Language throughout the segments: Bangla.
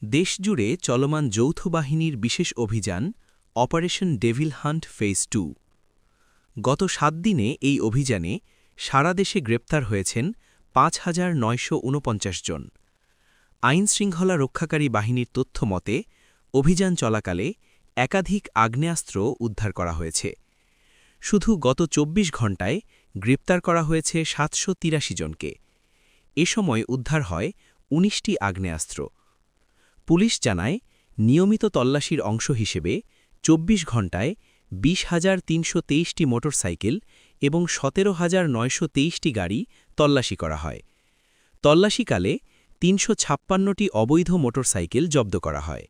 দেশজুড়ে চলমান যৌথ বাহিনীর বিশেষ অভিযান অপারেশন ডেভিল হান্ট ফেজ 2। গত 7 দিনে এই অভিযানে সারা দেশে গ্রেপ্তার হয়েছেন ৫,৯৪৯ জন। আইনশৃঙ্খলা রক্ষাকারী বাহিনীর তথ্য মতে অভিযান চলাকালে একাধিক আগ্নেয়াস্ত্র উদ্ধার করা হয়েছে। শুধু গত ২৪ ঘণ্টায় গ্রেপ্তার করা হয়েছে ৭৮৩ জনকে। এ সময় উদ্ধার হয় ১৯টি আগ্নেয়াস্ত্র। পুলিশ জানায়, নিয়মিত তল্লাশির অংশ হিসেবে ২৪ ঘণ্টায় ২০,৩২৩টি মোটরসাইকেল এবং ১৭,৯২৩টি গাড়ি তল্লাশি করা হয়। তল্লাশিকালে ৩৫৬টি অবৈধ মোটরসাইকেল জব্দ করা হয়।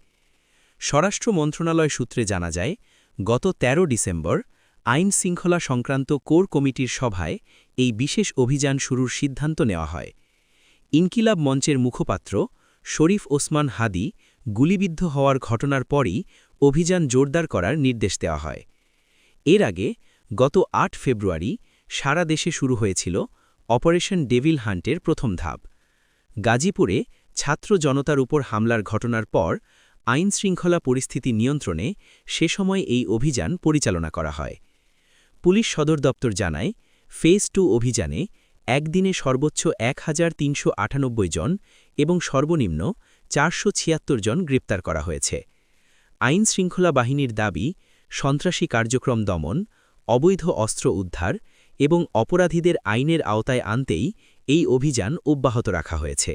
স্বরাষ্ট্র মন্ত্রণালয় সূত্রে জানা যায়, গত ১৩ ডিসেম্বর আইন-শৃঙ্খলা সংক্রান্ত কোর কমিটির সভায় এই বিশেষ অভিযান শুরুর সিদ্ধান্ত নেওয়া হয়। ইনকিলাব মঞ্চের মুখপাত্র শরীফ ওসমান হাদি গুলিবিদ্ধ হওয়ার ঘটনার পরই অভিযান জোরদার করার নির্দেশ দেওয়া হয়। এর আগে গত ৮ ফেব্রুয়ারি সারা দেশে শুরু হয়েছিল অপারেশন ডেভিল হান্টের প্রথম ধাপ। গাজীপুরে ছাত্র জনতার উপর হামলার ঘটনার পর আইনশৃঙ্খলা পরিস্থিতি নিয়ন্ত্রণে সে সময় এই অভিযান পরিচালনা করা হয়। পুলিশ সদর দপ্তর জানায়, ফেজ 2 অভিযানে একদিনে সর্বোচ্চ ১,৩৯৮ জন এবং সর্বনিম্ন ৪৭৬ জন গ্রেপ্তার করা হয়েছে। আইনশৃঙ্খলা বাহিনীর দাবি, সন্ত্রাসী কার্যক্রম দমন, অবৈধ অস্ত্র উদ্ধার এবং অপরাধীদের আইনের আওতায় আনতেই এই অভিযান অব্যাহত রাখা হয়েছে।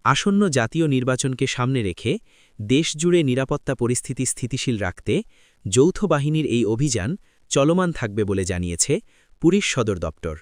আসন্ন জাতীয় নির্বাচনকে সামনে রেখে দেশজুড়ে নিরাপত্তা পরিস্থিতি স্থিতিশীল রাখতে যৌথ বাহিনীর এই অভিযান চলমান থাকবে বলে জানিয়েছে পুলিশ সদর দপ্তর।